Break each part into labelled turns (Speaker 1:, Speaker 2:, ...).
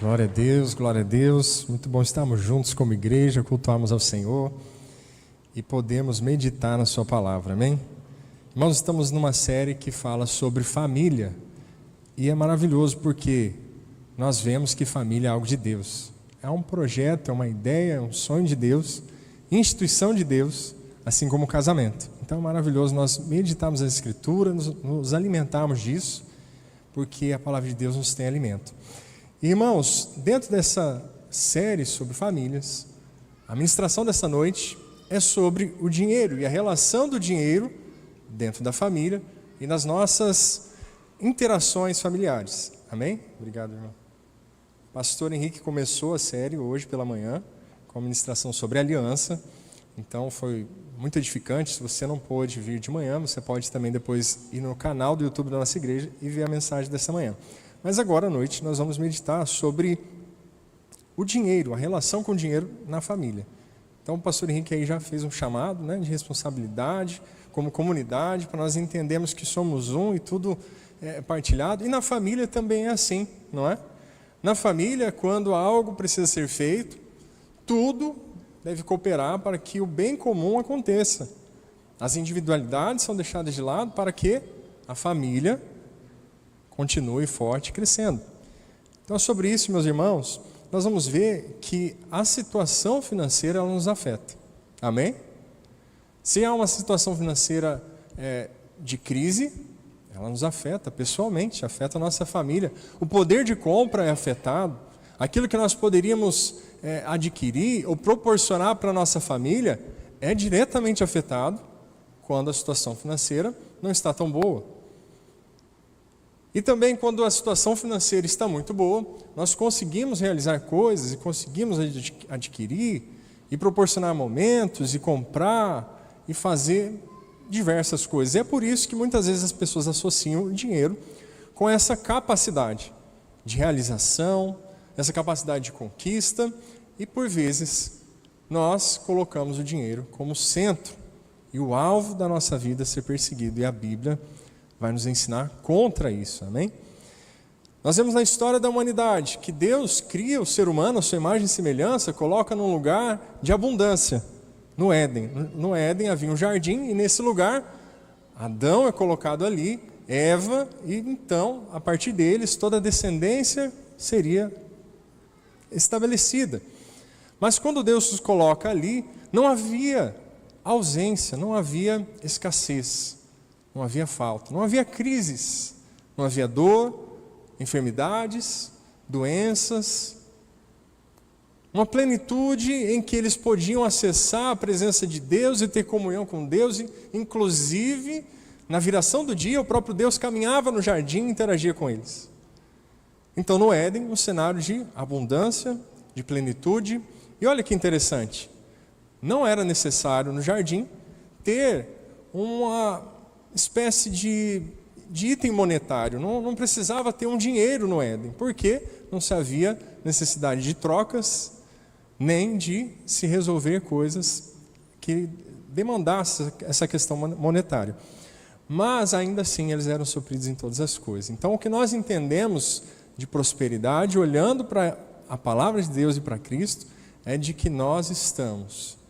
Speaker 1: Glória a Deus, glória a Deus. Muito bom estarmos juntos como igreja, cultuarmos ao Senhor e podemos meditar na sua palavra, amém? Nós estamos numa série que fala sobre família e é maravilhoso porque nós vemos que família é algo de Deus. É um projeto, é uma ideia, é um sonho de Deus, instituição de Deus, assim como o casamento. Então é maravilhoso nós meditarmos as Escrituras, nos alimentarmos disso, porque a palavra de Deus nos tem alimento. Irmãos, dentro dessa série sobre famílias, a ministração dessa noite é sobre o dinheiro e a relação do dinheiro dentro da família e nas nossas interações familiares. Amém? Obrigado, irmão. O pastor Henrique começou a série hoje pela manhã com a ministração sobre aliança, então foi muito edificante. Se você não pôde vir de manhã, você pode também depois ir no canal do YouTube da nossa igreja e ver a mensagem dessa manhã. Mas agora à noite nós vamos meditar sobre o dinheiro, a relação com o dinheiro na família. Então o pastor Henrique aí já fez um chamado, né, de responsabilidade como comunidade, para nós entendermos que somos um e tudo é partilhado. E na família também é assim, não é? Na família, quando algo precisa ser feito, tudo deve cooperar para que o bem comum aconteça. As individualidades são deixadas de lado para que a família continue forte e crescendo. Então, sobre isso, meus irmãos, nós vamos ver que a situação financeira ela nos afeta. Amém? Se há uma situação financeira de crise, ela nos afeta pessoalmente, afeta a nossa família. O poder de compra é afetado. Aquilo que nós poderíamos adquirir ou proporcionar para a nossa família é diretamente afetado quando a situação financeira não está tão boa. E também quando a situação financeira está muito boa, nós conseguimos realizar coisas e conseguimos adquirir e proporcionar momentos e comprar e fazer diversas coisas. É por isso que muitas vezes as pessoas associam o dinheiro com essa capacidade de realização, essa capacidade de conquista, e por vezes nós colocamos o dinheiro como centro e o alvo da nossa vida a ser perseguido, e a Bíblia vai nos ensinar contra isso, amém? Nós vemos na história da humanidade que Deus cria o ser humano, a sua imagem e semelhança, coloca num lugar de abundância, no Éden. No Éden havia um jardim e nesse lugar Adão é colocado ali, Eva, e então, a partir deles, toda a descendência seria estabelecida. Mas quando Deus os coloca ali, não havia ausência, não havia escassez. Não havia falta, não havia crises, não havia dor, enfermidades, doenças. Uma plenitude em que eles podiam acessar a presença de Deus e ter comunhão com Deus. E, inclusive, na viração do dia, o próprio Deus caminhava no jardim e interagia com eles. Então, no Éden, um cenário de abundância, de plenitude. E olha que interessante, não era necessário no jardim ter uma espécie de item monetário, não precisava ter um dinheiro no Éden, porque não se havia necessidade de trocas, nem de se resolver coisas que demandassem essa questão monetária. Mas ainda assim eles eram supridos em todas as coisas. Então o que nós entendemos de prosperidade, olhando para a palavra de Deus e para Cristo, é de que nós estamos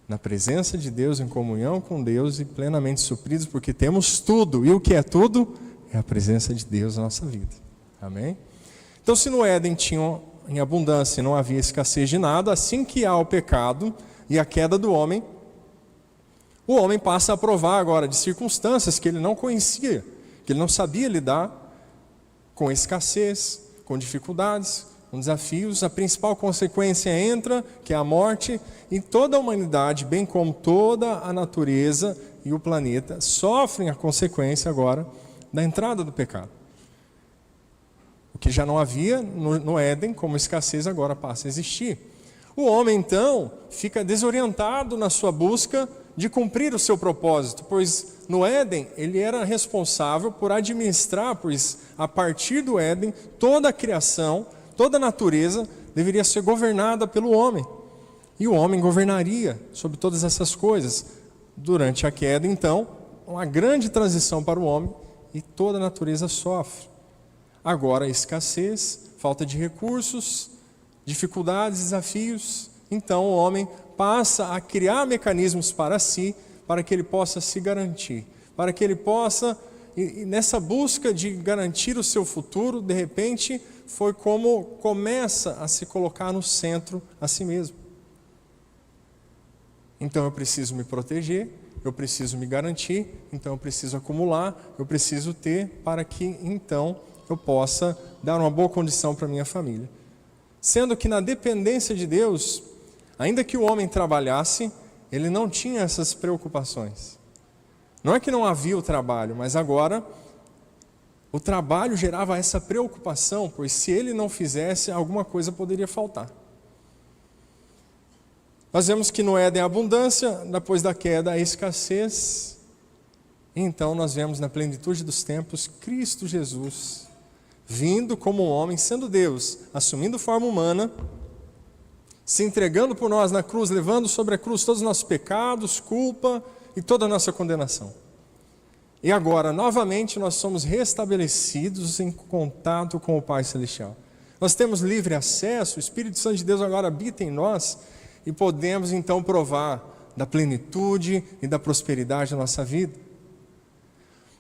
Speaker 1: na presença de Deus, em comunhão com Deus e plenamente supridos, porque temos tudo. E o que é tudo? É a presença de Deus na nossa vida. Amém? Então, se no Éden tinha em abundância e não havia escassez de nada, assim que há o pecado e a queda do homem, o homem passa a provar agora de circunstâncias que ele não conhecia, que ele não sabia lidar com escassez, com dificuldades, com desafios. A principal consequência entra, que é a morte, e toda a humanidade, bem como toda a natureza e o planeta, sofrem a consequência agora da entrada do pecado. O que já não havia no Éden, como escassez, agora passa a existir. O homem, então, fica desorientado na sua busca de cumprir o seu propósito, pois no Éden ele era responsável por administrar, pois a partir do Éden, toda a criação, toda a natureza deveria ser governada pelo homem. E o homem governaria sobre todas essas coisas. Durante a queda, então, uma grande transição para o homem e toda a natureza sofre. Agora a escassez, falta de recursos, dificuldades, desafios. Então o homem passa a criar mecanismos para si, para que ele possa se garantir, para que ele possa, e nessa busca de garantir o seu futuro, de repente, foi como começa a se colocar no centro a si mesmo. Então eu preciso me proteger, eu preciso me garantir, então eu preciso acumular, eu preciso ter, para que então eu possa dar uma boa condição para a minha família. Sendo que na dependência de Deus, ainda que o homem trabalhasse, ele não tinha essas preocupações. Não é que não havia o trabalho, mas agora o trabalho gerava essa preocupação, pois se ele não fizesse, alguma coisa poderia faltar. Nós vemos que no Éden a abundância, depois da queda a escassez. E então nós vemos na plenitude dos tempos Cristo Jesus vindo como um homem, sendo Deus, assumindo forma humana, se entregando por nós na cruz, levando sobre a cruz todos os nossos pecados, culpa e toda a nossa condenação. E agora, novamente, nós somos restabelecidos em contato com o Pai Celestial. Nós temos livre acesso, o Espírito Santo de Deus agora habita em nós e podemos então provar da plenitude e da prosperidade da nossa vida.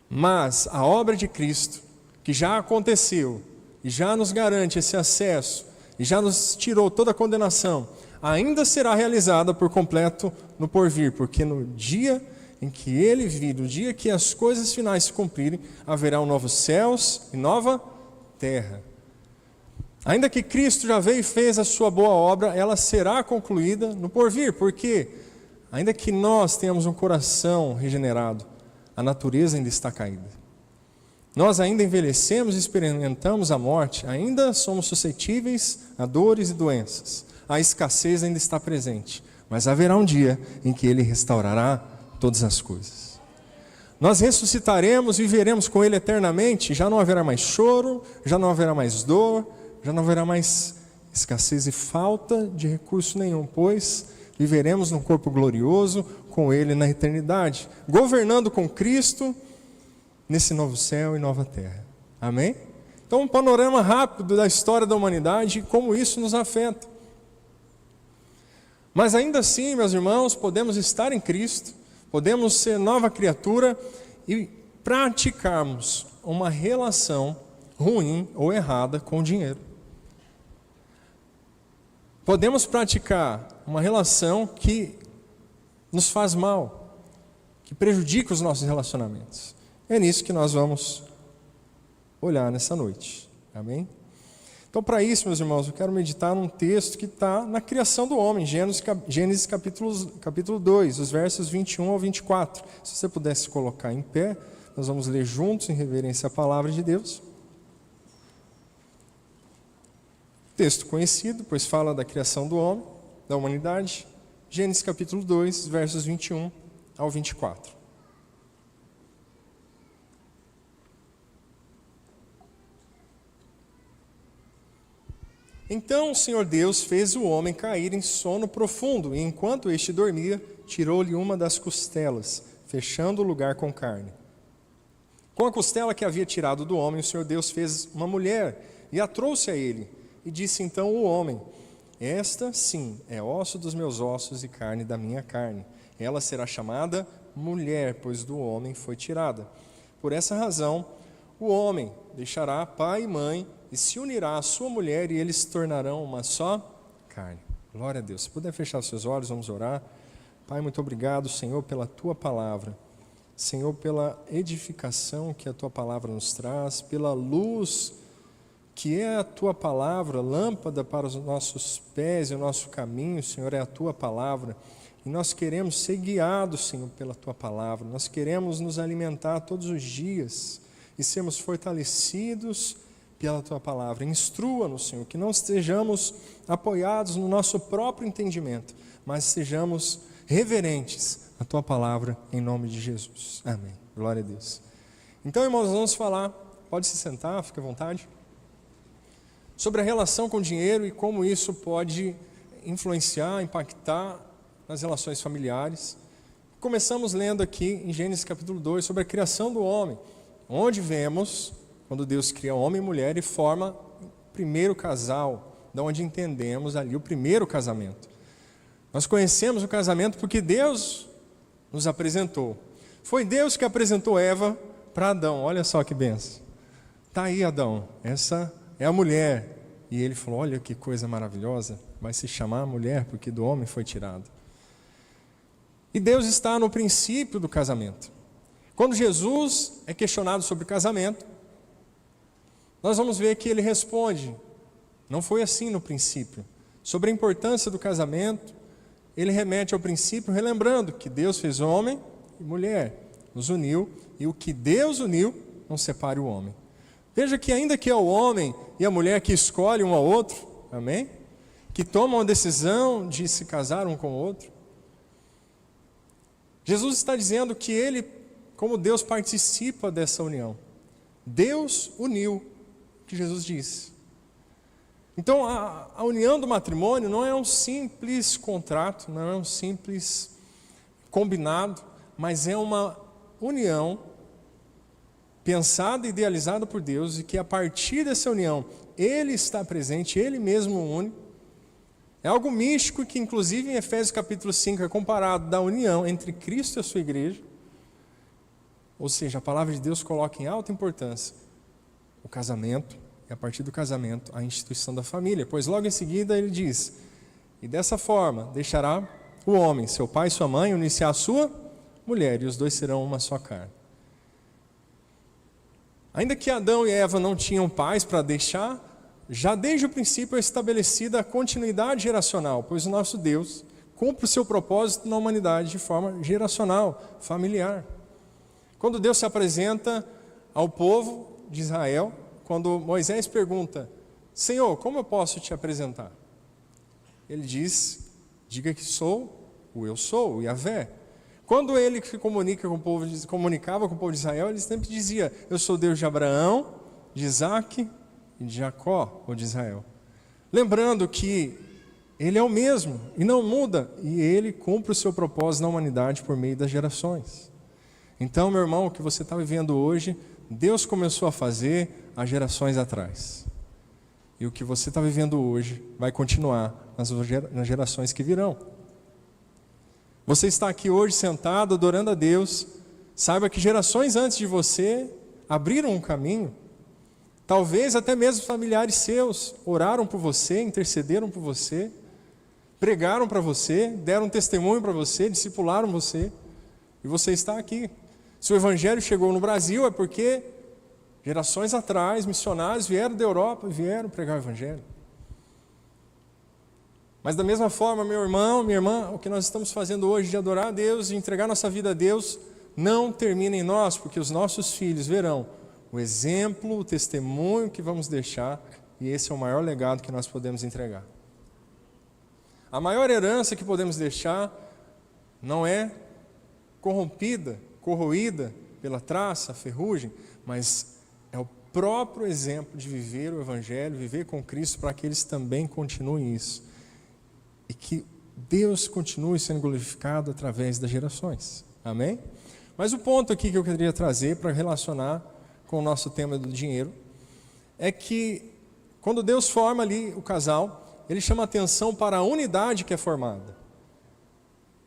Speaker 1: Mas a obra de Cristo, que já aconteceu e já nos garante esse acesso e já nos tirou toda a condenação, ainda será realizada por completo no porvir, porque no dia em que Ele vir, no dia que as coisas finais se cumprirem, haverá um novo céus e nova terra. Ainda que Cristo já veio e fez a sua boa obra, ela será concluída no porvir, porque ainda que nós tenhamos um coração regenerado, a natureza ainda está caída. Nós ainda envelhecemos e experimentamos a morte, ainda somos suscetíveis a dores e doenças. A escassez ainda está presente, mas haverá um dia em que Ele restaurará todas as coisas. Nós ressuscitaremos e viveremos com Ele eternamente, já não haverá mais choro, já não haverá mais dor, já não haverá mais escassez e falta de recurso nenhum, pois viveremos num corpo glorioso com Ele na eternidade, governando com Cristo nesse novo céu e nova terra. Amém? Então, um panorama rápido da história da humanidade e como isso nos afeta. Mas ainda assim, meus irmãos, podemos estar em Cristo, podemos ser nova criatura e praticarmos uma relação ruim ou errada com o dinheiro. Podemos praticar uma relação que nos faz mal, que prejudica os nossos relacionamentos. É nisso que nós vamos olhar nessa noite. Amém? Então, para isso, meus irmãos, eu quero meditar num texto que está na criação do homem, Gênesis capítulo 2, os versos 21 ao 24. Se você pudesse colocar em pé, nós vamos ler juntos em reverência à palavra de Deus. Texto conhecido, pois fala da criação do homem, da humanidade. Gênesis capítulo 2, versos 21 ao 24. Então o Senhor Deus fez o homem cair em sono profundo, e enquanto este dormia, tirou-lhe uma das costelas, fechando o lugar com carne. Com a costela que havia tirado do homem, o Senhor Deus fez uma mulher e a trouxe a ele. E disse então o homem: esta, sim, é osso dos meus ossos e carne da minha carne. Ela será chamada mulher, pois do homem foi tirada. Por essa razão, o homem deixará pai e mãe e se unirá à sua mulher, e eles se tornarão uma só carne. Glória a Deus. Se puder fechar os seus olhos, vamos orar. Pai, muito obrigado, Senhor, pela Tua palavra. Senhor, pela edificação que a Tua palavra nos traz, pela luz que é a Tua palavra, lâmpada para os nossos pés e o nosso caminho, Senhor, é a Tua palavra. E nós queremos ser guiados, Senhor, pela Tua palavra. Nós queremos nos alimentar todos os dias e sermos fortalecidos pela Tua palavra. Instrua-nos, Senhor, que não estejamos apoiados no nosso próprio entendimento, mas sejamos reverentes à Tua palavra, em nome de Jesus. Amém. Glória a Deus. Então, irmãos, vamos falar, pode se sentar, fique à vontade, sobre a relação com o dinheiro e como isso pode influenciar, impactar nas relações familiares. Começamos lendo aqui em Gênesis capítulo 2 sobre a criação do homem, onde vemos quando Deus cria homem e mulher e forma primeiro casal, de onde entendemos ali o primeiro casamento. Nós conhecemos o casamento porque Deus nos apresentou. Foi Deus que apresentou Eva para Adão. Olha só que benção. Está aí, Adão, essa é a mulher. E ele falou, olha que coisa maravilhosa, vai se chamar mulher porque do homem foi tirado. E Deus está no princípio do casamento. Quando Jesus é questionado sobre casamento, nós vamos ver que ele responde, não foi assim no princípio. Sobre a importância do casamento, ele remete ao princípio, relembrando que Deus fez homem e mulher, nos uniu, e o que Deus uniu, não separe o homem. Veja que ainda que é o homem e a mulher que escolhem um ao outro, amém? Que tomam a decisão de se casar um com o outro, Jesus está dizendo que ele, como Deus, participa dessa união. Deus uniu, que Jesus disse. Então, a união do matrimônio não é um simples contrato, não é um simples combinado, mas é uma união pensada e idealizada por Deus, e que a partir dessa união, Ele está presente, Ele mesmo une. É algo místico que, inclusive, em Efésios capítulo 5, é comparado da união entre Cristo e a sua igreja. Ou seja, a palavra de Deus coloca em alta importância o casamento, e a partir do casamento, a instituição da família. Pois logo em seguida ele diz, e dessa forma deixará o homem, seu pai e sua mãe, unir-se à sua mulher, e os dois serão uma só carne. Ainda que Adão e Eva não tinham pais para deixar, já desde o princípio é estabelecida a continuidade geracional, pois o nosso Deus cumpre o seu propósito na humanidade de forma geracional, familiar. Quando Deus se apresenta ao povo de Israel, quando Moisés pergunta, Senhor, como eu posso te apresentar? Ele diz, diga que sou o eu sou, o Yahvé. Quando ele se comunicava com o povo de Israel, ele sempre dizia, eu sou Deus de Abraão, de Isaac e de Jacó, ou de Israel. Lembrando que ele é o mesmo e não muda, e ele cumpre o seu propósito na humanidade por meio das gerações. Então, meu irmão, o que você está vivendo hoje, Deus começou a fazer há gerações atrás. E o que você está vivendo hoje vai continuar nas gerações que virão. Você está aqui hoje sentado, adorando a Deus. Saiba que gerações antes de você abriram um caminho. Talvez até mesmo familiares seus oraram por você, intercederam por você, pregaram para você, deram testemunho para você, discipularam você. E você está aqui. Se o Evangelho chegou no Brasil é porque gerações atrás, missionários vieram da Europa e vieram pregar o Evangelho. Mas da mesma forma, meu irmão, minha irmã, o que nós estamos fazendo hoje de adorar a Deus, de entregar nossa vida a Deus, não termina em nós, porque os nossos filhos verão o exemplo, o testemunho que vamos deixar, e esse é o maior legado que nós podemos entregar. A maior herança que podemos deixar não é corrompida, corroída pela traça, ferrugem, mas é o próprio exemplo de viver o Evangelho, viver com Cristo, para que eles também continuem isso. E que Deus continue sendo glorificado através das gerações. Amém? Mas o ponto aqui que eu queria trazer para relacionar com o nosso tema do dinheiro é que quando Deus forma ali o casal, Ele chama atenção para a unidade que é formada.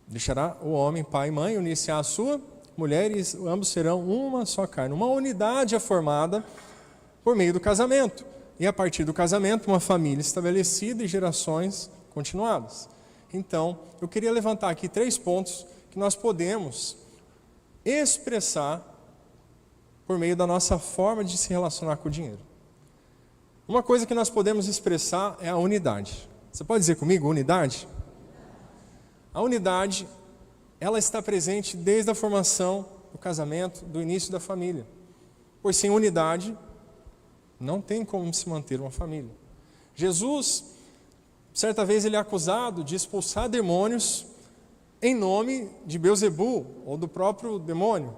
Speaker 1: Deixará o homem, pai e mãe, unir-se à sua mulher, e ambos serão uma só carne. Uma unidade é formada por meio do casamento. E a partir do casamento, uma família estabelecida e gerações continuadas. Então, eu queria levantar aqui 3 pontos que nós podemos expressar por meio da nossa forma de se relacionar com o dinheiro. Uma coisa que nós podemos expressar é a unidade. Você pode dizer comigo, unidade? A unidade, ela está presente desde a formação do casamento, do início da família. Pois sem unidade, não tem como se manter uma família. Jesus, certa vez, ele é acusado de expulsar demônios em nome de Beelzebul, ou do próprio demônio.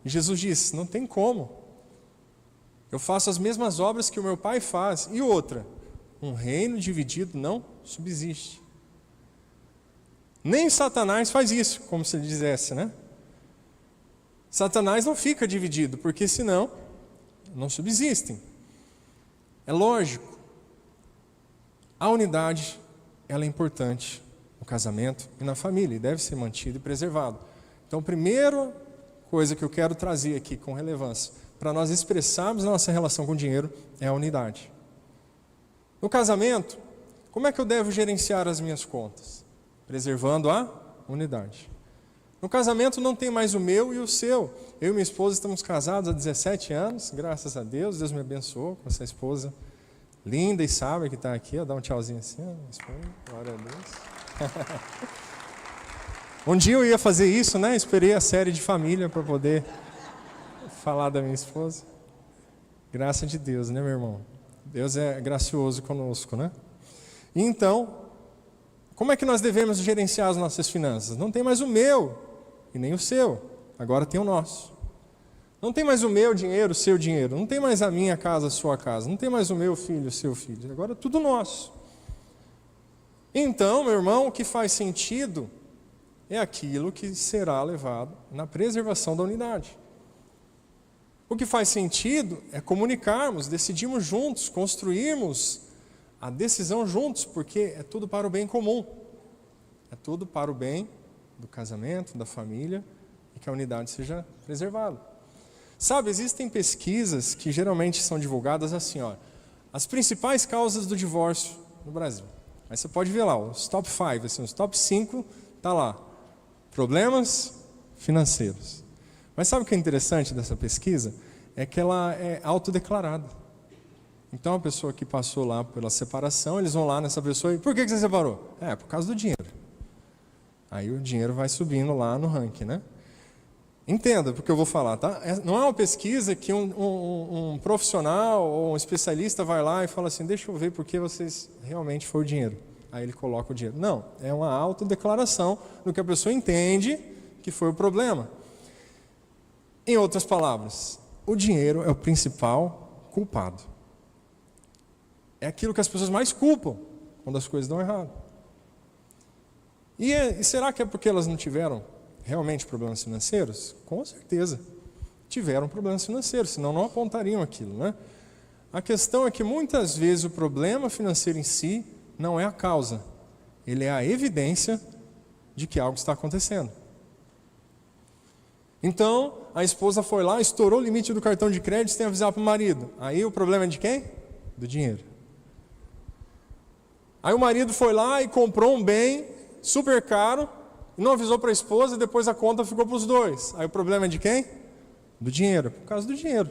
Speaker 1: E Jesus disse, não tem como. Eu faço as mesmas obras que o meu pai faz. E outra, um reino dividido não subsiste. Nem Satanás faz isso, como se ele dissesse, né? Satanás não fica dividido, porque senão não subsistem. É lógico A unidade, ela é importante no casamento e na família, e deve ser mantida e preservada. Então, a primeira coisa que eu quero trazer aqui com relevância, para nós expressarmos a nossa relação com o dinheiro, é a unidade. No casamento, como é que eu devo gerenciar as minhas contas? Preservando a unidade. No casamento não tem mais o meu e o seu. Eu e minha esposa estamos casados há 17 anos, graças a Deus. Deus me abençoou com essa esposa linda e sábia que está aqui. Ó, dá um tchauzinho assim, ó, minha esposa. Glória a Deus. Um dia eu ia fazer isso, né? Esperei a série de família para poder falar da minha esposa. Graça de Deus, né, meu irmão? Deus é gracioso conosco, né? Então, como é que nós devemos gerenciar as nossas finanças? Não tem mais o meu e nem o seu, agora tem o nosso. Não tem mais o meu dinheiro, o seu dinheiro. Não tem mais a minha casa, a sua casa. Não tem mais o meu filho, o seu filho. Agora é tudo nosso. Então, meu irmão, o que faz sentido é aquilo que será levado na preservação da unidade. O que faz sentido é comunicarmos, decidirmos juntos, construirmos a decisão juntos, porque é tudo para o bem comum. É tudo para o bem do casamento, da família, e que a unidade seja preservada. Sabe, existem pesquisas que geralmente são divulgadas assim, ó, as principais causas do divórcio no Brasil. Aí você pode ver lá, os top 5, assim, os top 5, tá lá. Problemas financeiros. Mas sabe o que é interessante dessa pesquisa? É que ela é autodeclarada. Então a pessoa que passou lá pela separação, eles vão lá nessa pessoa e por que você separou? É, por causa do dinheiro. Aí o dinheiro vai subindo lá no ranking, né? Entenda porque eu vou falar, tá? Não é uma pesquisa que um profissional ou um especialista vai lá e fala assim, deixa eu ver por que vocês realmente foi o dinheiro. Aí ele coloca o dinheiro. Não, é uma autodeclaração do que a pessoa entende que foi o problema. Em outras palavras, o dinheiro é o principal culpado. É aquilo que as pessoas mais culpam quando as coisas dão errado. E será que é porque elas não tiveram realmente problemas financeiros? Com certeza. Tiveram problemas financeiros, senão não apontariam aquilo, né? A questão é que muitas vezes o problema financeiro em si não é a causa. Ele é a evidência de que algo está acontecendo. Então, a esposa foi lá, estourou o limite do cartão de crédito sem avisar para o marido. Aí o problema é de quem? Do dinheiro. Aí o marido foi lá e comprou um bem super caro, não avisou para a esposa, depois a conta ficou para os dois. Aí o problema é de quem? Do dinheiro, por causa do dinheiro.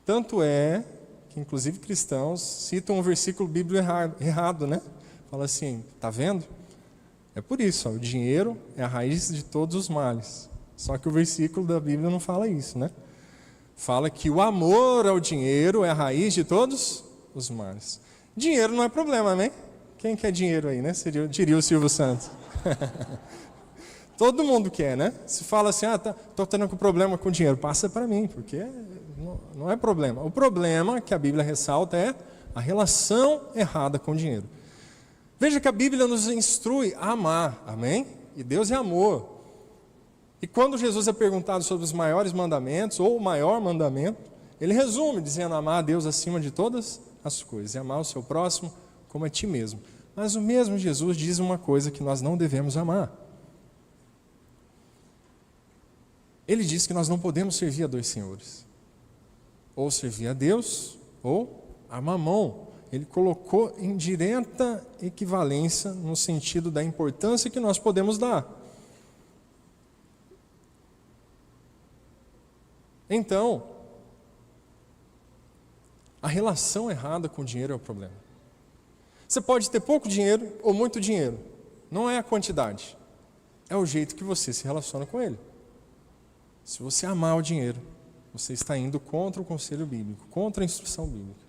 Speaker 1: Tanto é que, inclusive, cristãos citam um versículo bíblico errado, né? Fala assim, tá vendo? É por isso, ó, o dinheiro é a raiz de todos os males. Só que o versículo da Bíblia não fala isso, né? Fala que o amor ao dinheiro é a raiz de todos os males. Dinheiro não é problema, né? Quem quer dinheiro aí, né? Diria o Silvio Santos. Todo mundo quer, né? Se fala assim, estou tendo um problema com dinheiro, passa para mim, porque não é problema. O problema que a Bíblia ressalta é a relação errada com o dinheiro. Veja que a Bíblia nos instrui a amar, amém? E Deus é amor. E quando Jesus é perguntado sobre os maiores mandamentos, ou o maior mandamento, ele resume dizendo amar a Deus acima de todas as coisas, e amar o seu próximo como a ti mesmo. Mas o mesmo Jesus diz uma coisa que nós não devemos amar. Ele diz que nós não podemos servir a dois senhores. Ou servir a Deus, ou a Mamon. Ele colocou em direta equivalência no sentido da importância que nós podemos dar. Então, a relação errada com o dinheiro é o problema. Você pode ter pouco dinheiro ou muito dinheiro. Não é a quantidade. É o jeito que você se relaciona com ele. Se você amar o dinheiro, você está indo contra o conselho bíblico, contra a instrução bíblica.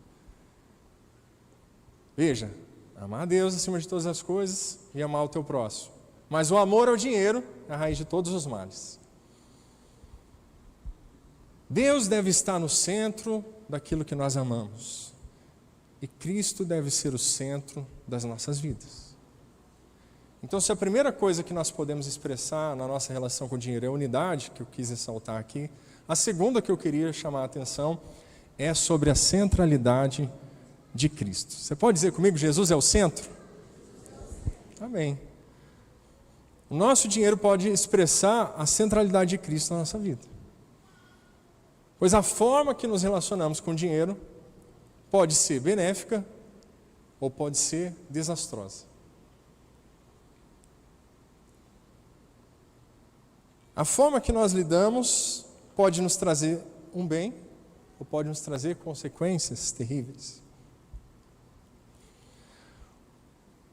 Speaker 1: Veja, amar a Deus acima de todas as coisas e amar o teu próximo. Mas o amor ao dinheiro é a raiz de todos os males. Deus deve estar no centro daquilo que nós amamos. E Cristo deve ser o centro das nossas vidas. Então, se a primeira coisa que nós podemos expressar na nossa relação com o dinheiro é a unidade, que eu quis ressaltar aqui, a segunda que eu queria chamar a atenção é sobre a centralidade de Cristo. Você pode dizer comigo, Jesus é o centro? Amém. O nosso dinheiro pode expressar a centralidade de Cristo na nossa vida. Pois a forma que nos relacionamos com o dinheiro pode ser benéfica ou pode ser desastrosa. A forma que nós lidamos pode nos trazer um bem ou pode nos trazer consequências terríveis.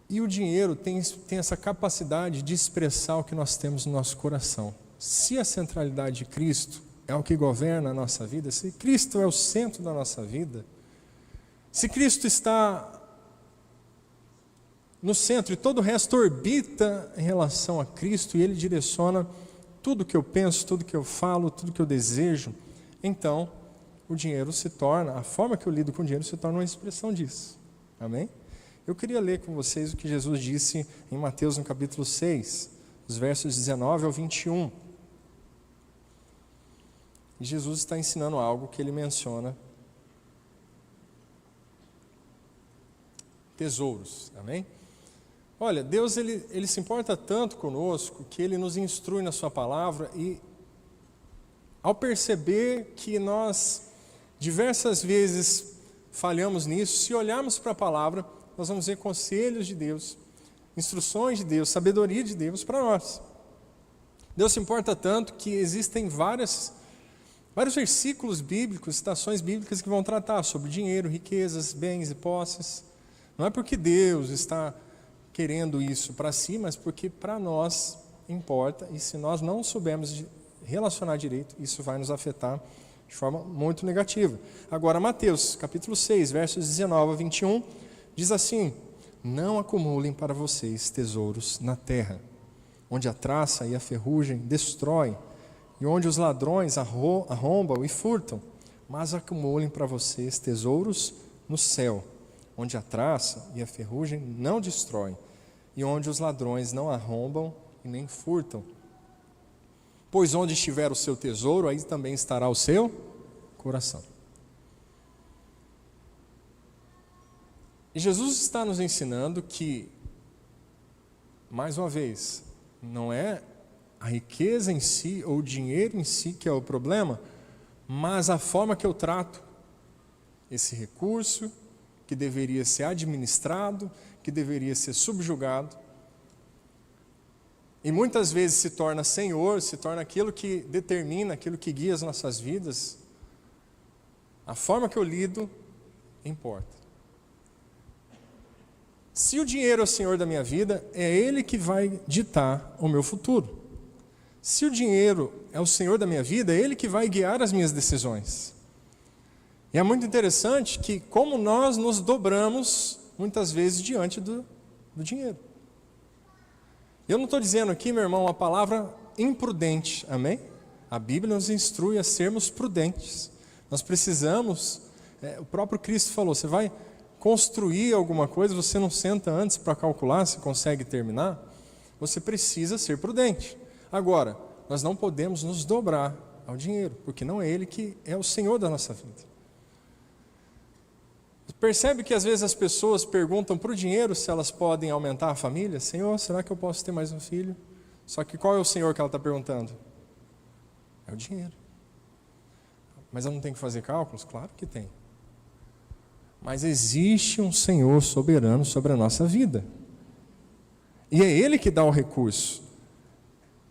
Speaker 1: E o dinheiro tem essa capacidade de expressar o que nós temos no nosso coração. Se a centralidade de Cristo é o que governa a nossa vida, se Cristo é o centro da nossa vida, se Cristo está no centro e todo o resto orbita em relação a Cristo e Ele direciona tudo que eu penso, tudo que eu falo, tudo que eu desejo, então o dinheiro se torna, a forma que eu lido com o dinheiro se torna uma expressão disso. Amém? Eu queria ler com vocês o que Jesus disse em Mateus no capítulo 6, os versos 19 ao 21. E Jesus está ensinando algo que ele menciona. Tesouros, amém? Olha, Deus ele se importa tanto conosco que Ele nos instrui na sua palavra e ao perceber que nós diversas vezes falhamos nisso, se olharmos para a palavra, nós vamos ver conselhos de Deus, instruções de Deus, sabedoria de Deus para nós. Deus se importa tanto que existem vários versículos bíblicos, citações bíblicas que vão tratar sobre dinheiro, riquezas, bens e posses. Não é porque Deus está querendo isso para si, mas porque para nós importa, e se nós não soubermos relacionar direito, isso vai nos afetar de forma muito negativa. Agora, Mateus, capítulo 6, versos 19 a 21, diz assim: não acumulem para vocês tesouros na terra, onde a traça e a ferrugem destroem, e onde os ladrões arrombam e furtam, mas acumulem para vocês tesouros no céu, onde a traça e a ferrugem não destroem, e onde os ladrões não arrombam e nem furtam. Pois onde estiver o seu tesouro, aí também estará o seu coração. E Jesus está nos ensinando que, mais uma vez, não é a riqueza em si ou o dinheiro em si que é o problema, mas a forma que eu trato esse recurso que deveria ser administrado, que deveria ser subjugado, e muitas vezes se torna senhor, se torna aquilo que determina, aquilo que guia as nossas vidas. A forma que eu lido importa. Se o dinheiro é o senhor da minha vida, é ele que vai ditar o meu futuro. Se o dinheiro é o senhor da minha vida, é ele que vai guiar as minhas decisões. E é muito interessante que como nós nos dobramos muitas vezes diante do dinheiro. Eu não estou dizendo aqui, meu irmão, uma palavra imprudente, amém? A Bíblia nos instrui a sermos prudentes. Nós precisamos, o próprio Cristo falou, você vai construir alguma coisa, você não senta antes para calcular se consegue terminar, você precisa ser prudente. Agora, nós não podemos nos dobrar ao dinheiro, porque não é ele que é o Senhor da nossa vida. Percebe que às vezes as pessoas perguntam para o dinheiro se elas podem aumentar a família? Senhor, será que eu posso ter mais um filho? Só que qual é o Senhor que ela está perguntando? É o dinheiro. Mas eu não tenho que fazer cálculos? Claro que tem. Mas existe um Senhor soberano sobre a nossa vida. E é Ele que dá o recurso.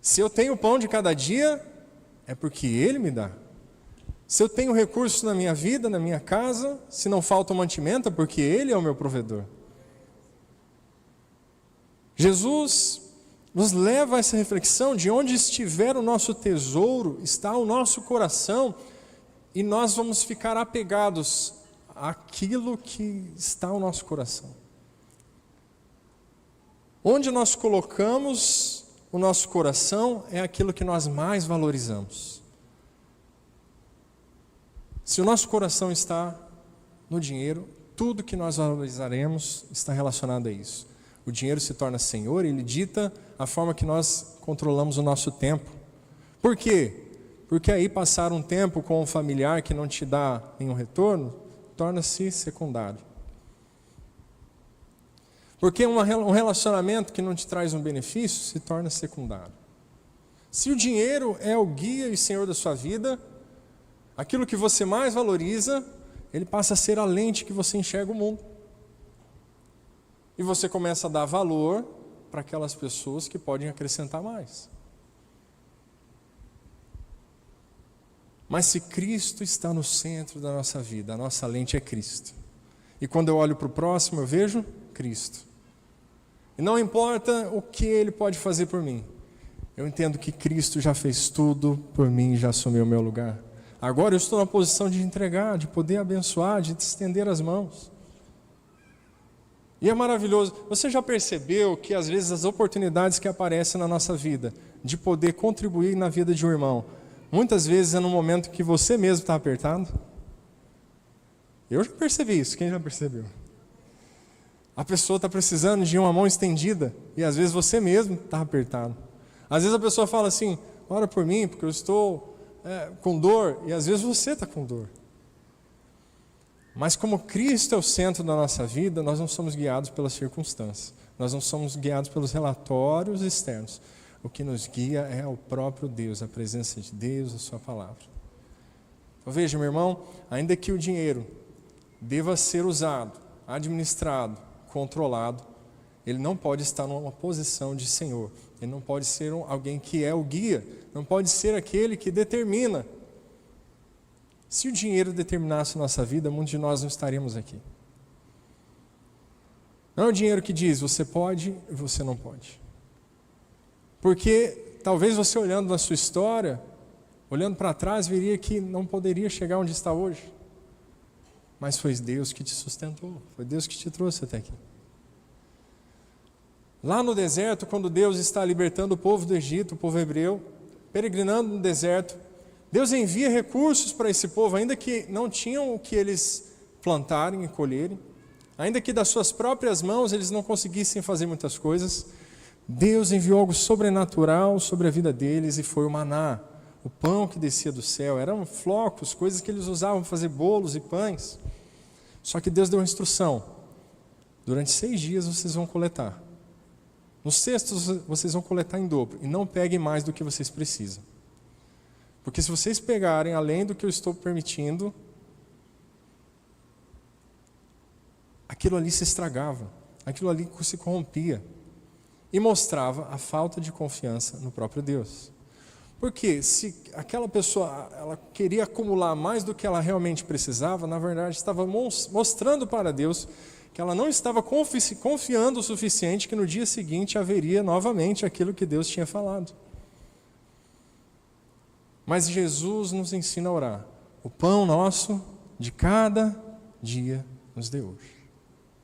Speaker 1: Se eu tenho o pão de cada dia, é porque Ele me dá. Se eu tenho recursos na minha vida, na minha casa, se não falta o mantimento, é porque Ele é o meu provedor. Jesus nos leva a essa reflexão de onde estiver o nosso tesouro, está o nosso coração, e nós vamos ficar apegados àquilo que está no nosso coração. Onde nós colocamos o nosso coração é aquilo que nós mais valorizamos. Se o nosso coração está no dinheiro, tudo que nós valorizaremos está relacionado a isso. O dinheiro se torna senhor e ele dita a forma que nós controlamos o nosso tempo. Por quê? Porque aí passar um tempo com um familiar que não te dá nenhum retorno, torna-se secundário. Porque um relacionamento que não te traz um benefício se torna secundário. Se o dinheiro é o guia e senhor da sua vida, aquilo que você mais valoriza, ele passa a ser a lente que você enxerga o mundo. E você começa a dar valor para aquelas pessoas que podem acrescentar mais. Mas se Cristo está no centro da nossa vida, a nossa lente é Cristo. E quando eu olho para o próximo, eu vejo Cristo. E não importa o que Ele pode fazer por mim, eu entendo que Cristo já fez tudo por mim, já assumiu o meu lugar. Agora eu estou na posição de entregar, de poder abençoar, de estender as mãos. E é maravilhoso. Você já percebeu que às vezes as oportunidades que aparecem na nossa vida, de poder contribuir na vida de um irmão, muitas vezes é no momento que você mesmo está apertado? Eu já percebi isso, quem já percebeu? A pessoa está precisando de uma mão estendida e às vezes você mesmo está apertado. Às vezes a pessoa fala assim, ora por mim porque eu estou com dor, e às vezes você está com dor. Mas como Cristo é o centro da nossa vida, nós não somos guiados pelas circunstâncias, nós não somos guiados pelos relatórios externos. O que nos guia é o próprio Deus, a presença de Deus, a sua palavra. Então veja, meu irmão, ainda que o dinheiro deva ser usado, administrado, controlado, ele não pode estar numa posição de senhor. Ele não pode ser alguém que é o guia, não pode ser aquele que determina. Se o dinheiro determinasse a nossa vida, muitos de nós não estaríamos aqui. Não é o dinheiro que diz, você pode e você não pode. Porque talvez você olhando na sua história, olhando para trás, veria que não poderia chegar onde está hoje. Mas foi Deus que te sustentou, foi Deus que te trouxe até aqui. Lá no deserto, quando Deus está libertando o povo do Egito, o povo hebreu, peregrinando no deserto, Deus envia recursos para esse povo, ainda que não tinham o que eles plantarem e colherem, ainda que das suas próprias mãos eles não conseguissem fazer muitas coisas, Deus enviou algo sobrenatural sobre a vida deles e foi o maná, o pão que descia do céu. Eram flocos, coisas que eles usavam para fazer bolos e pães. Só que Deus deu uma instrução, durante 6 dias vocês vão coletar. No sexto vocês vão coletar em dobro e não peguem mais do que vocês precisam. Porque se vocês pegarem além do que eu estou permitindo, aquilo ali se estragava, aquilo ali se corrompia e mostrava a falta de confiança no próprio Deus. Porque se aquela pessoa ela queria acumular mais do que ela realmente precisava, na verdade estava mostrando para Deus que ela não estava confiando o suficiente que no dia seguinte haveria novamente aquilo que Deus tinha falado. Mas Jesus nos ensina a orar. O pão nosso de cada dia nos dê hoje.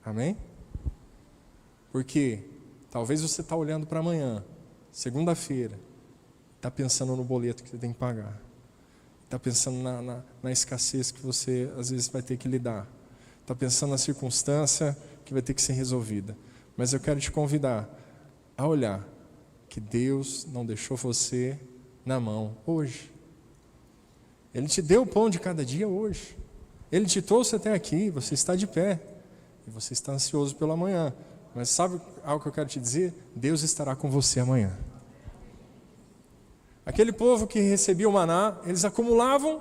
Speaker 1: Amém? Porque talvez você está olhando para amanhã, segunda-feira, está pensando no boleto que você tem que pagar. Está pensando na escassez que você às vezes vai ter que lidar. Está pensando na circunstância que vai ter que ser resolvida. Mas eu quero te convidar a olhar que Deus não deixou você na mão hoje. Ele te deu o pão de cada dia hoje. Ele te trouxe até aqui, você está de pé. E você está ansioso pelo amanhã. Mas sabe algo que eu quero te dizer? Deus estará com você amanhã. Aquele povo que recebia o maná, eles acumulavam.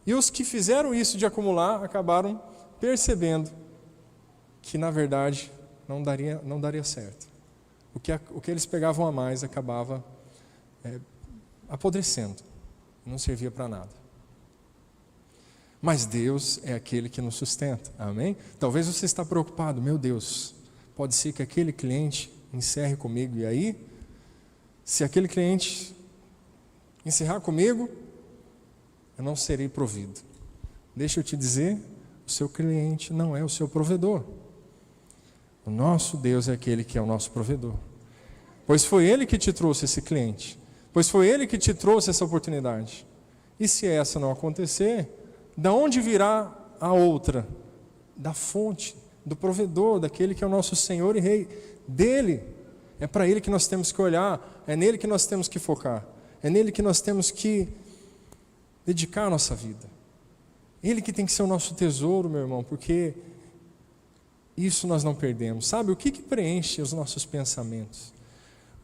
Speaker 1: E os que fizeram isso de acumular, acabaram percebendo que na verdade não daria certo. O que eles pegavam a mais acabava apodrecendo, não servia para nada. Mas Deus é aquele que nos sustenta, amém? Talvez você está preocupado, meu Deus, pode ser que aquele cliente encerre comigo, e aí, se aquele cliente encerrar comigo, eu não serei provido. Deixa eu te dizer, o seu cliente não é o seu provedor. O nosso Deus é aquele que é o nosso provedor. Pois foi Ele que te trouxe esse cliente. Pois foi Ele que te trouxe essa oportunidade. E se essa não acontecer, da onde virá a outra? Da fonte, do provedor, daquele que é o nosso Senhor e Rei. Dele. É para Ele que nós temos que olhar. É nele que nós temos que focar. É nele que nós temos que dedicar a nossa vida. Ele que tem que ser o nosso tesouro, meu irmão, porque Isso nós não perdemos. Sabe, o que preenche os nossos pensamentos?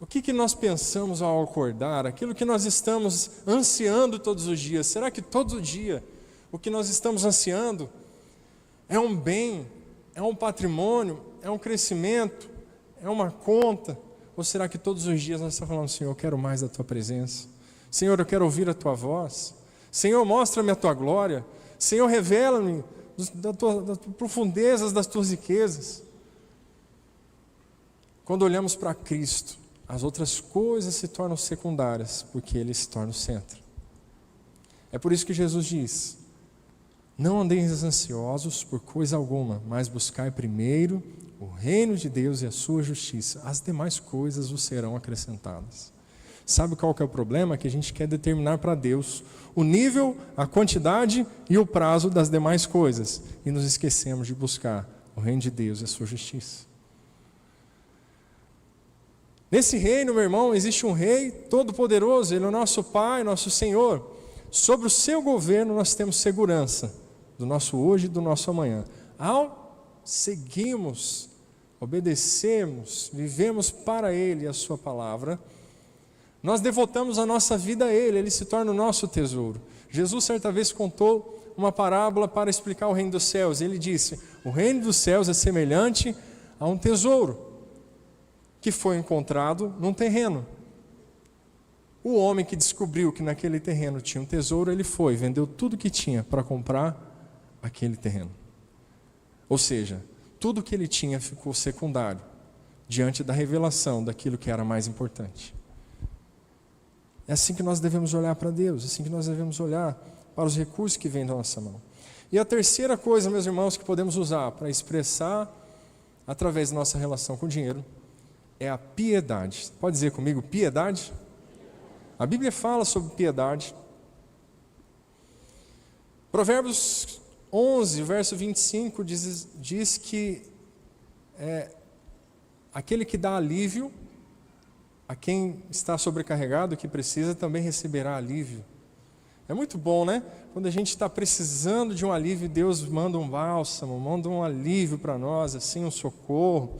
Speaker 1: O que nós pensamos ao acordar? Aquilo que nós estamos ansiando todos os dias. Será que todo dia o que nós estamos ansiando é um bem, é um patrimônio, é um crescimento, é uma conta? Ou será que todos os dias nós estamos falando, Senhor, eu quero mais da Tua presença? Senhor, eu quero ouvir a Tua voz. Senhor, mostra-me a Tua glória. Senhor, revela-me das profundezas das Tuas riquezas. Quando olhamos para Cristo, as outras coisas se tornam secundárias, porque Ele se torna o centro. É por isso que Jesus diz: não andeis ansiosos por coisa alguma, mas buscai primeiro o reino de Deus e a sua justiça. As demais coisas vos serão acrescentadas. Sabe qual que é o problema? Que a gente quer determinar para Deus o nível, a quantidade e o prazo das demais coisas. E nos esquecemos de buscar o reino de Deus e a sua justiça. Nesse reino, meu irmão, existe um rei todo-poderoso. Ele é o nosso Pai, nosso Senhor. Sobre o seu governo nós temos segurança do nosso hoje e do nosso amanhã. Ao seguirmos, obedecemos, vivemos para Ele a sua palavra, nós devotamos a nossa vida a Ele, Ele se torna o nosso tesouro. Jesus certa vez contou uma parábola para explicar o reino dos céus. Ele disse: o reino dos céus é semelhante a um tesouro que foi encontrado num terreno. O homem que descobriu que naquele terreno tinha um tesouro, ele foi, vendeu tudo que tinha para comprar aquele terreno. Ou seja, tudo que ele tinha ficou secundário diante da revelação daquilo que era mais importante. É assim que nós devemos olhar para Deus, é assim que nós devemos olhar para os recursos que vêm da nossa mão. E a terceira coisa, meus irmãos, que podemos usar para expressar através da nossa relação com o dinheiro é a piedade. Pode dizer comigo, piedade? A Bíblia fala sobre piedade. Provérbios 11, verso 25, diz que aquele que dá alívio a quem está sobrecarregado, que precisa, também receberá alívio. É muito bom, né? Quando a gente está precisando de um alívio, Deus manda um bálsamo, manda um alívio para nós, assim, um socorro.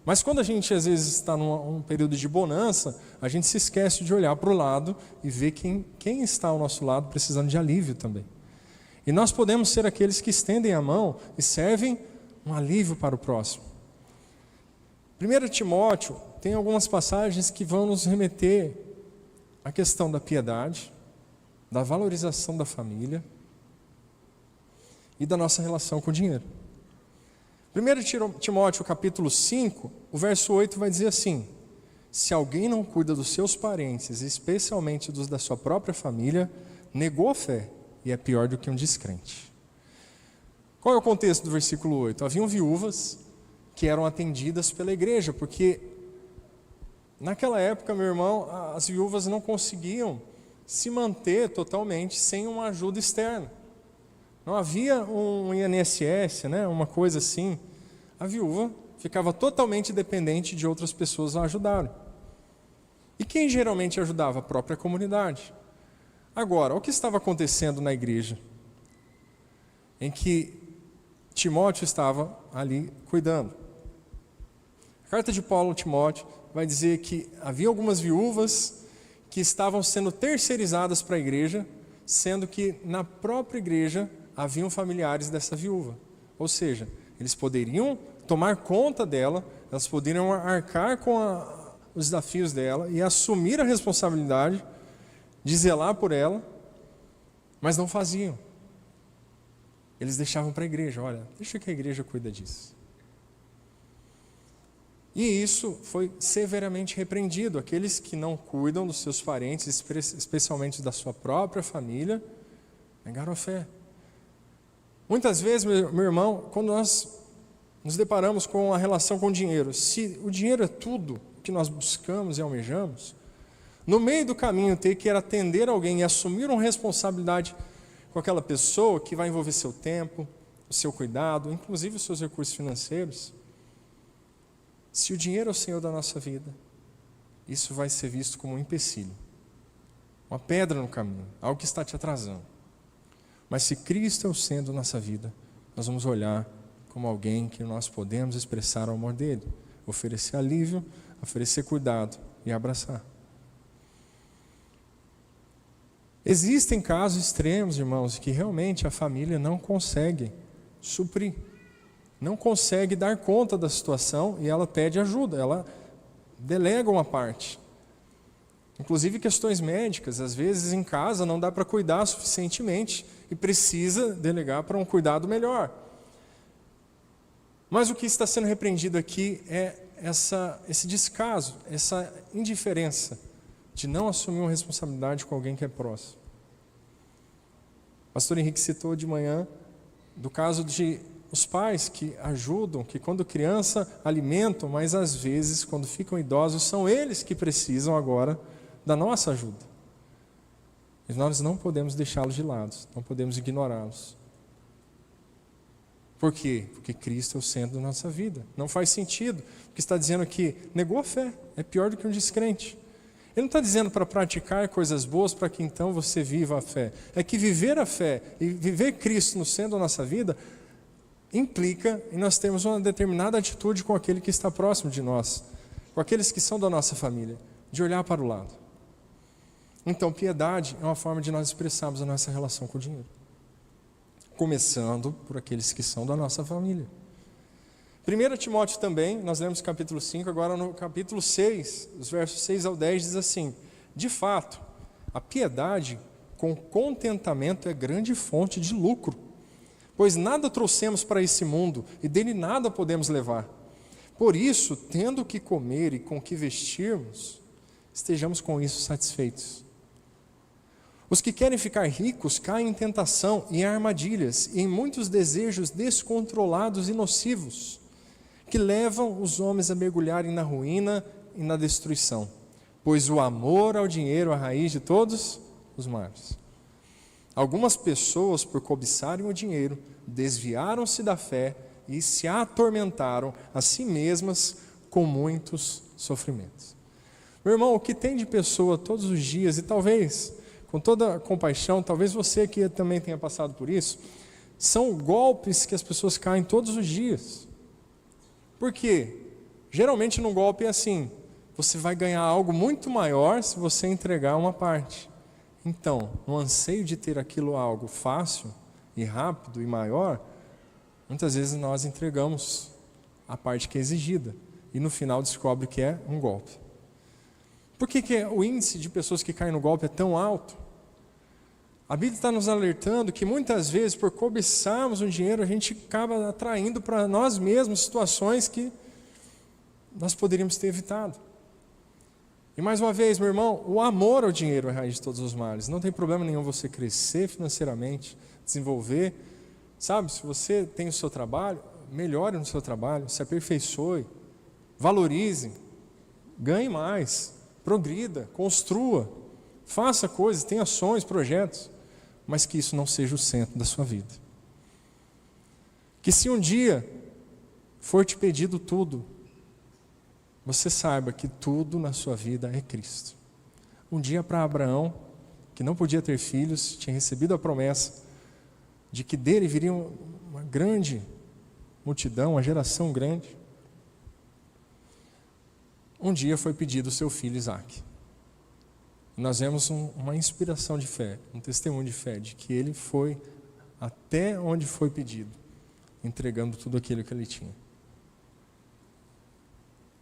Speaker 1: Mas quando a gente às vezes está num período de bonança, a gente se esquece de olhar para o lado e ver quem está ao nosso lado precisando de alívio também. E nós podemos ser aqueles que estendem a mão e servem um alívio para o próximo. 1 Timóteo tem algumas passagens que vão nos remeter à questão da piedade, da valorização da família e da nossa relação com o dinheiro. 1 Timóteo capítulo 5, o verso 8 vai dizer assim: se alguém não cuida dos seus parentes, especialmente dos da sua própria família, negou a fé e é pior do que um descrente. Qual é o contexto do versículo 8? Haviam viúvas que eram atendidas pela igreja, porque naquela época, meu irmão, as viúvas não conseguiam se manter totalmente sem uma ajuda externa. Não havia um INSS, né, uma coisa assim. A viúva ficava totalmente dependente de outras pessoas a ajudarem. E quem geralmente ajudava? A própria comunidade. Agora, o que estava acontecendo na igreja? Em que Timóteo estava ali cuidando. A carta de Paulo a Timóteo vai dizer que havia algumas viúvas que estavam sendo terceirizadas para a igreja, sendo que na própria igreja haviam familiares dessa viúva. Ou seja, eles poderiam tomar conta dela, elas poderiam arcar com os desafios dela e assumir a responsabilidade de zelar por ela, mas não faziam. Eles deixavam para a igreja: olha, deixa que a igreja cuida disso. E isso foi severamente repreendido. Aqueles que não cuidam dos seus parentes, especialmente da sua própria família, negaram a fé. Muitas vezes, meu irmão, quando nós nos deparamos com a relação com o dinheiro, se o dinheiro é tudo que nós buscamos e almejamos, no meio do caminho ter que atender alguém e assumir uma responsabilidade com aquela pessoa que vai envolver seu tempo, o seu cuidado, inclusive os seus recursos financeiros, se o dinheiro é o Senhor da nossa vida, isso vai ser visto como um empecilho, uma pedra no caminho, algo que está te atrasando. Mas se Cristo é o centro da nossa vida, nós vamos olhar como alguém que nós podemos expressar o amor dele, oferecer alívio, oferecer cuidado e abraçar. Existem casos extremos, irmãos, que realmente a família não consegue suprir, não consegue dar conta da situação e ela pede ajuda, ela delega uma parte. Inclusive questões médicas, às vezes em casa não dá para cuidar suficientemente e precisa delegar para um cuidado melhor. Mas o que está sendo repreendido aqui é esse descaso, essa indiferença de não assumir uma responsabilidade com alguém que é próximo. O pastor Henrique citou de manhã do caso de os pais que ajudam, que quando criança alimentam, mas às vezes quando ficam idosos são eles que precisam agora da nossa ajuda. E nós não podemos deixá-los de lado, não podemos ignorá-los. Por quê? Porque Cristo é o centro da nossa vida. Não faz sentido, porque está dizendo aqui, negou a fé, é pior do que um descrente. Ele não está dizendo para praticar coisas boas para que então você viva a fé. É que viver a fé e viver Cristo no centro da nossa vida implica em nós termos uma determinada atitude com aquele que está próximo de nós, com aqueles que são da nossa família, de olhar para o lado. Então, piedade é uma forma de nós expressarmos a nossa relação com o dinheiro. Começando por aqueles que são da nossa família. 1 Timóteo também, nós lemos capítulo 5, agora no capítulo 6, os versos 6 ao 10, diz assim: de fato, a piedade com contentamento é grande fonte de lucro, pois nada trouxemos para esse mundo e dele nada podemos levar. Por isso, tendo o que comer e com o que vestirmos, estejamos com isso satisfeitos. Os que querem ficar ricos caem em tentação e em armadilhas e em muitos desejos descontrolados e nocivos, que levam os homens a mergulharem na ruína e na destruição, pois o amor ao dinheiro é a raiz de todos os males. Algumas pessoas, por cobiçarem o dinheiro, desviaram-se da fé e se atormentaram a si mesmas com muitos sofrimentos. Meu irmão, o que tem de pessoa todos os dias, e talvez, com toda compaixão, talvez você aqui também tenha passado por isso, são golpes que as pessoas caem todos os dias. Por quê? Geralmente num golpe é assim, você vai ganhar algo muito maior se você entregar uma parte. Então, no anseio de ter aquilo algo fácil e rápido e maior, muitas vezes nós entregamos a parte que é exigida e no final descobre que é um golpe. Por que o índice de pessoas que caem no golpe é tão alto? A Bíblia está nos alertando que muitas vezes, por cobiçarmos o dinheiro, a gente acaba atraindo para nós mesmos situações que nós poderíamos ter evitado. E mais uma vez, meu irmão, o amor ao dinheiro é a raiz de todos os males. Não tem problema nenhum você crescer financeiramente, desenvolver. Sabe, se você tem o seu trabalho, melhore no seu trabalho, se aperfeiçoe, valorize, ganhe mais, progrida, construa, faça coisas, tenha ações, projetos, mas que isso não seja o centro da sua vida. Que se um dia for te pedido tudo, você saiba que tudo na sua vida é Cristo. Um dia para Abraão, que não podia ter filhos, tinha recebido a promessa de que dele viria uma grande multidão, uma geração grande. Um dia foi pedido o seu filho Isaque. Nós vemos uma inspiração de fé, um testemunho de fé, de que ele foi até onde foi pedido, entregando tudo aquilo que ele tinha.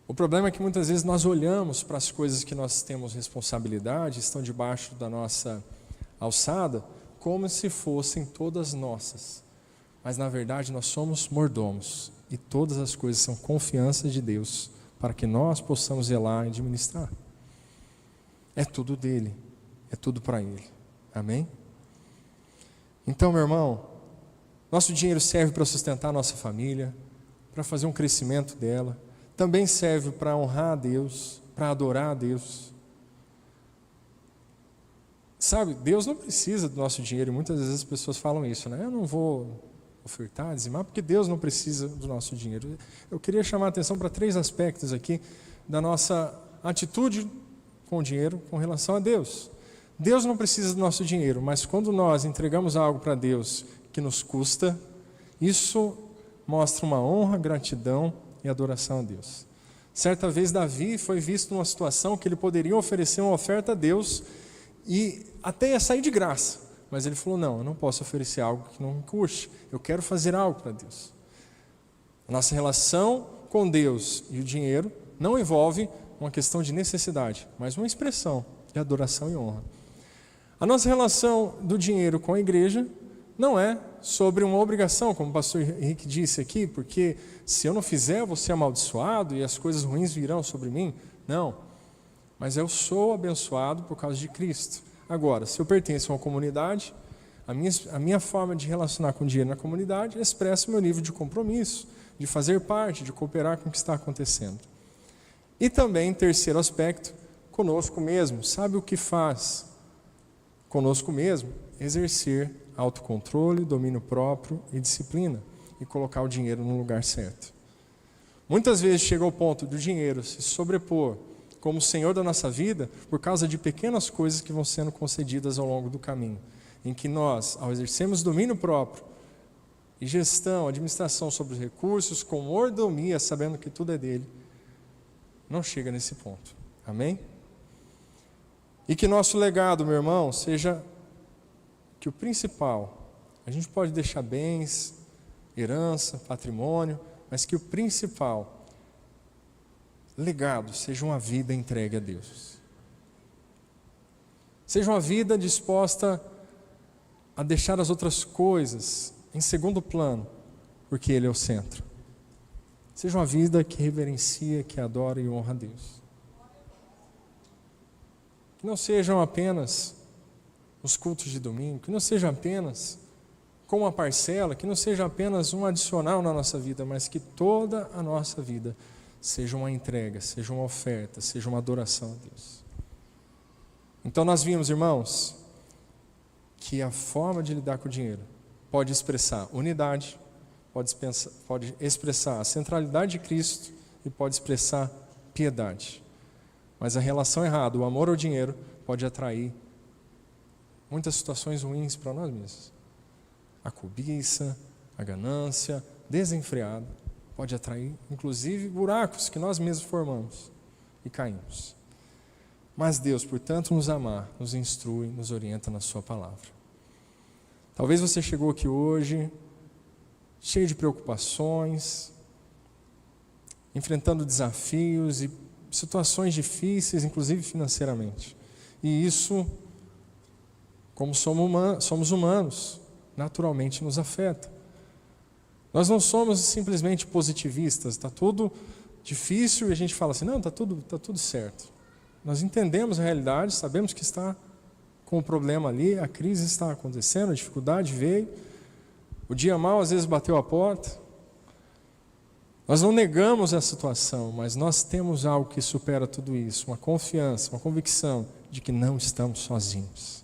Speaker 1: O problema é que muitas vezes nós olhamos para as coisas que nós temos responsabilidade, estão debaixo da nossa alçada, como se fossem todas nossas. Mas na verdade nós somos mordomos e todas as coisas são confianças de Deus para que nós possamos zelar e administrar. É tudo dele, é tudo para ele. Amém? Então, meu irmão, nosso dinheiro serve para sustentar a nossa família, para fazer um crescimento dela, também serve para honrar a Deus, para adorar a Deus. Sabe, Deus não precisa do nosso dinheiro, e muitas vezes as pessoas falam isso, né? Eu não vou ofertar, dizimar, porque Deus não precisa do nosso dinheiro. Eu queria chamar a atenção para 3 aspectos aqui da nossa atitude com o dinheiro com relação a Deus. Deus não precisa do nosso dinheiro, mas quando nós entregamos algo para Deus que nos custa, isso mostra uma honra, gratidão e adoração a Deus. Certa vez Davi foi visto numa situação que ele poderia oferecer uma oferta a Deus e até ia sair de graça. Mas ele falou, não, eu não posso oferecer algo que não me custe. Eu quero fazer algo para Deus. A nossa relação com Deus e o dinheiro não envolve uma questão de necessidade, mas uma expressão de adoração e honra. A nossa relação do dinheiro com a igreja não é sobre uma obrigação, como o pastor Henrique disse aqui, porque se eu não fizer, eu vou ser amaldiçoado e as coisas ruins virão sobre mim. Não, mas eu sou abençoado por causa de Cristo. Agora, se eu pertenço a uma comunidade, a minha forma de relacionar com o dinheiro na comunidade expressa o meu nível de compromisso, de fazer parte, de cooperar com o que está acontecendo. E também, terceiro aspecto, conosco mesmo. Sabe o que faz conosco mesmo? Exercer autocontrole, domínio próprio e disciplina, e colocar o dinheiro no lugar certo. Muitas vezes chega ao ponto do dinheiro se sobrepor como Senhor da nossa vida por causa de pequenas coisas que vão sendo concedidas ao longo do caminho, em que nós, ao exercermos domínio próprio e gestão, administração sobre os recursos, com mordomia, sabendo que tudo é dele, não chega nesse ponto. Amém? E que nosso legado, meu irmão, seja que o principal, a gente pode deixar bens, herança, patrimônio, mas que o principal legado seja uma vida entregue a Deus. Seja uma vida disposta a deixar as outras coisas em segundo plano, porque Ele é o centro. Seja uma vida que reverencia, que adora e honra a Deus. Que não sejam apenas os cultos de domingo, que não seja apenas com uma parcela, que não seja apenas um adicional na nossa vida, mas que toda a nossa vida seja uma entrega, seja uma oferta, seja uma adoração a Deus. Então nós vimos, irmãos, que a forma de lidar com o dinheiro pode expressar unidade, pode expressar a centralidade de Cristo e pode expressar piedade. Mas a relação errada, o amor ao dinheiro, pode atrair muitas situações ruins para nós mesmos. A cobiça, a ganância, desenfreada, pode atrair, inclusive, buracos que nós mesmos formamos e caímos. Mas Deus, por tanto nos amar, nos instrui, nos orienta na sua palavra. Talvez você chegou aqui hoje cheio de preocupações, enfrentando desafios e situações difíceis, inclusive financeiramente. E isso, como somos humanos, naturalmente nos afeta. Nós não somos simplesmente positivistas, está tudo difícil e a gente fala assim, não, está tudo certo. Nós entendemos a realidade, sabemos que está com o problema ali, a crise está acontecendo, a dificuldade veio, o dia mau às vezes bateu a porta. Nós não negamos a situação, mas nós temos algo que supera tudo isso, uma confiança, uma convicção de que não estamos sozinhos,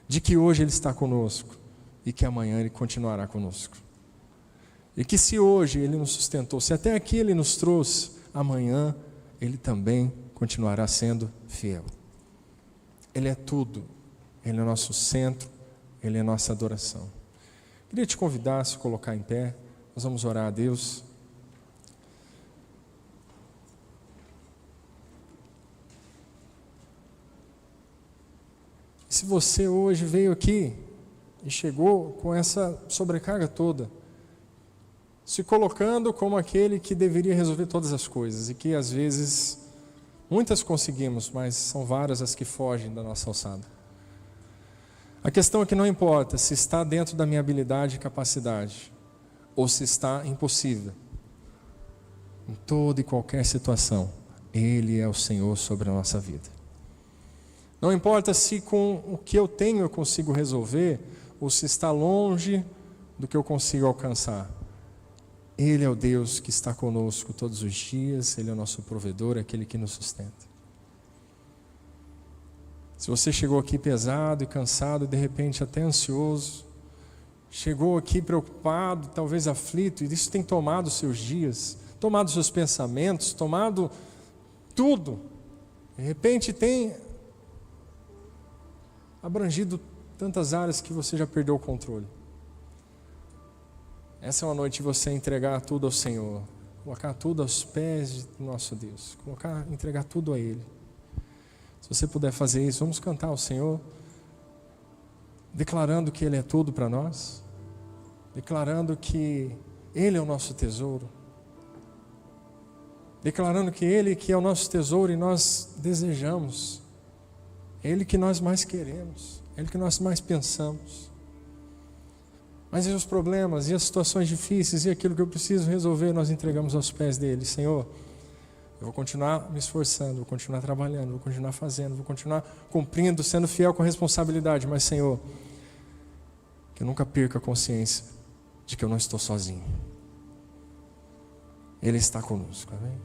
Speaker 1: de que hoje Ele está conosco e que amanhã Ele continuará conosco. E que se hoje Ele nos sustentou, se até aqui Ele nos trouxe, amanhã Ele também continuará sendo fiel. Ele é tudo, Ele é nosso centro, Ele é nossa adoração. Queria te convidar a se colocar em pé, nós vamos orar a Deus. Se você hoje veio aqui e chegou com essa sobrecarga toda, se colocando como aquele que deveria resolver todas as coisas, e que às vezes, muitas conseguimos, mas são várias as que fogem da nossa alçada. A questão é que não importa se está dentro da minha habilidade e capacidade, ou se está impossível. Em toda e qualquer situação, Ele é o Senhor sobre a nossa vida. Não importa se com o que eu tenho eu consigo resolver, ou se está longe do que eu consigo alcançar. Ele é o Deus que está conosco todos os dias, Ele é o nosso provedor, é aquele que nos sustenta. Se você chegou aqui pesado e cansado, de repente até ansioso, chegou aqui preocupado, talvez aflito, e isso tem tomado os seus dias, tomado os seus pensamentos, tomado tudo, de repente tem abrangido tantas áreas que você já perdeu o controle. Essa é uma noite de você entregar tudo ao Senhor, colocar tudo aos pés do nosso Deus, entregar tudo a Ele. Se você puder fazer isso, vamos cantar ao Senhor, declarando que Ele é tudo para nós, declarando que Ele é o nosso tesouro, declarando que Ele que é o nosso tesouro e nós desejamos, Ele que nós mais queremos, Ele que nós mais pensamos. Mas e os problemas, e as situações difíceis, e aquilo que eu preciso resolver, nós entregamos aos pés dele. Senhor, eu vou continuar me esforçando, vou continuar trabalhando, vou continuar fazendo, vou continuar cumprindo, sendo fiel com responsabilidade. Mas, Senhor, que eu nunca perca a consciência de que eu não estou sozinho. Ele está conosco, amém?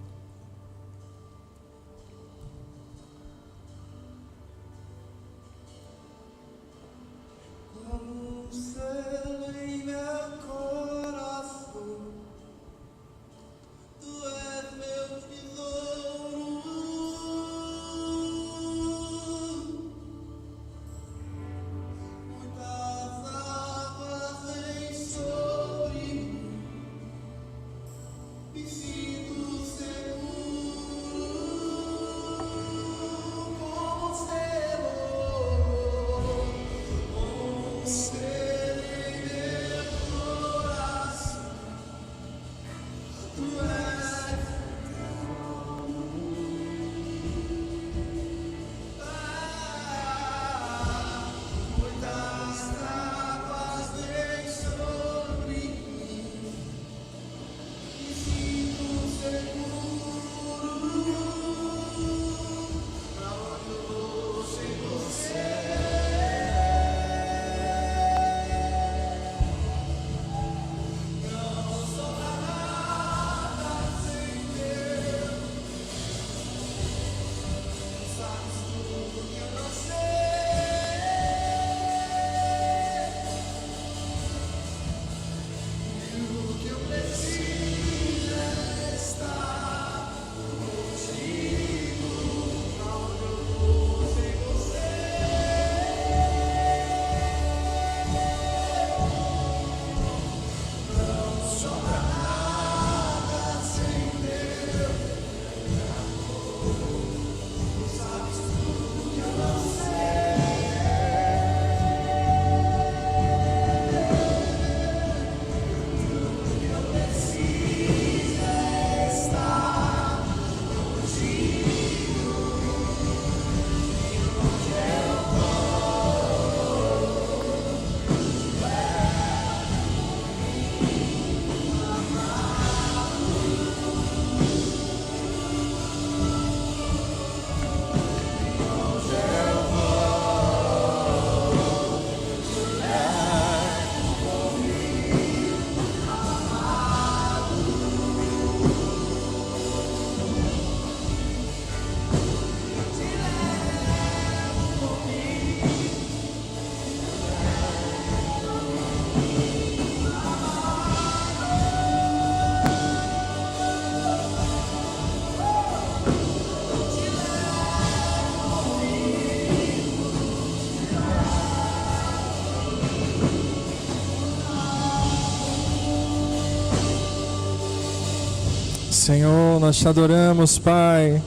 Speaker 1: Senhor, nós te adoramos, Pai.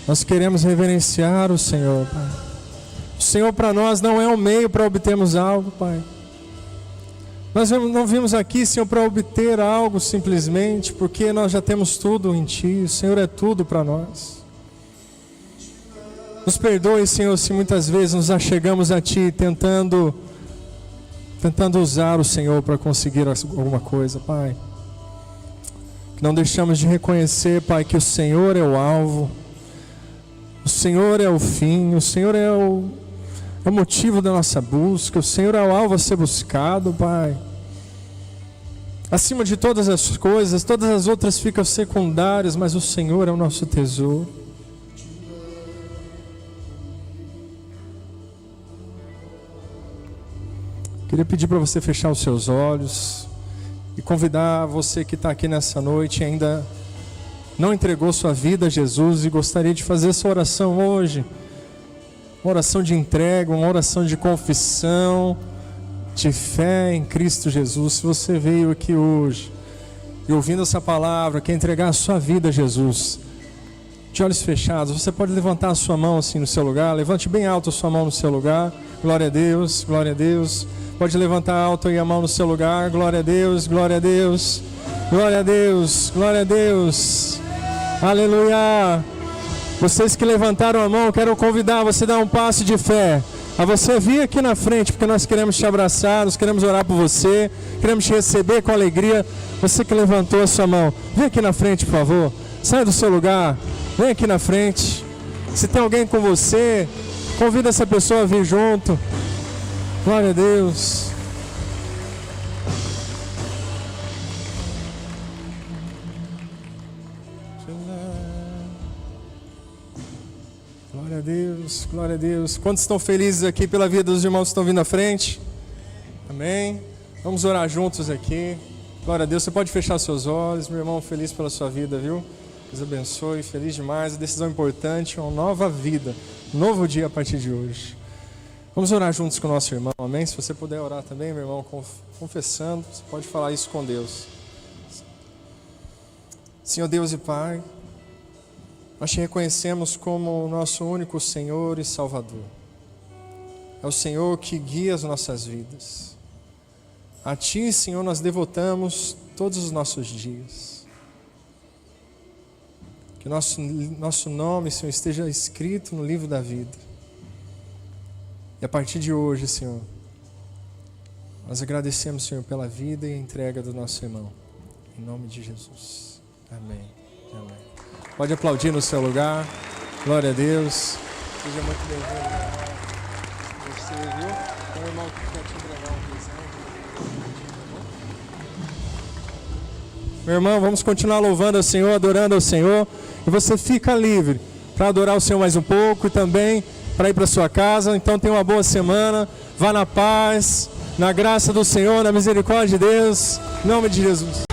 Speaker 1: Nós queremos reverenciar o Senhor, Pai. O Senhor para nós não é um meio para obtermos algo, Pai. Nós não vimos aqui, Senhor, para obter algo simplesmente, porque nós já temos tudo em Ti. O Senhor é tudo para nós. Nos perdoe, Senhor, se muitas vezes nos achegamos a Ti tentando usar o Senhor para conseguir alguma coisa, Pai. Não deixamos de reconhecer, Pai, que o Senhor é o alvo, o Senhor é o fim, o Senhor é o motivo da nossa busca, o Senhor é o alvo a ser buscado, Pai. Acima de todas as coisas, todas as outras ficam secundárias, mas o Senhor é o nosso tesouro. Queria pedir para você fechar os seus olhos e convidar você que está aqui nessa noite e ainda não entregou sua vida a Jesus e gostaria de fazer essa oração hoje. Uma oração de entrega, uma oração de confissão, de fé em Cristo Jesus. Se você veio aqui hoje e ouvindo essa palavra, quer entregar a sua vida a Jesus, de olhos fechados, você pode levantar a sua mão assim no seu lugar. Levante bem alto a sua mão no seu lugar. Glória a Deus, glória a Deus. Pode levantar alto aí a mão no seu lugar. Glória a Deus, glória a Deus. Glória a Deus, glória a Deus. Aleluia. Vocês que levantaram a mão, quero convidar você a dar um passo de fé, a você vir aqui na frente, porque nós queremos te abraçar, nós queremos orar por você, queremos te receber com alegria. Você que levantou a sua mão, vem aqui na frente, por favor. Saia do seu lugar, vem aqui na frente. Se tem alguém com você, convida essa pessoa a vir junto. Glória a Deus. Glória a Deus, glória a Deus. Quantos estão felizes aqui pela vida dos irmãos que estão vindo à frente? Amém. Vamos orar juntos aqui. Glória a Deus. Você pode fechar seus olhos. Meu irmão, feliz pela sua vida, viu? Deus abençoe, feliz demais. Decisão importante, uma nova vida, um novo dia a partir de hoje. Vamos orar juntos com o nosso irmão, amém? Se você puder orar também, meu irmão, confessando, você pode falar isso com Deus. Senhor Deus e Pai, nós te reconhecemos como o nosso único Senhor e Salvador. É o Senhor que guia as nossas vidas. A Ti, Senhor, nós devotamos todos os nossos dias. Que nosso nome, Senhor, esteja escrito no livro da vida. E a partir de hoje, Senhor, nós agradecemos, Senhor, pela vida e a entrega do nosso irmão. Em nome de Jesus. Amém. Amém. Pode aplaudir no seu lugar. Glória a Deus. Seja muito bem-vindo. Você viu? Tem um irmão que quer te entregar um presente. Meu irmão, vamos continuar louvando ao Senhor, adorando ao Senhor. E você fica livre para adorar o Senhor mais um pouco e também para ir para sua casa. Então tenha uma boa semana. Vá na paz, na graça do Senhor, na misericórdia de Deus. Em nome de Jesus.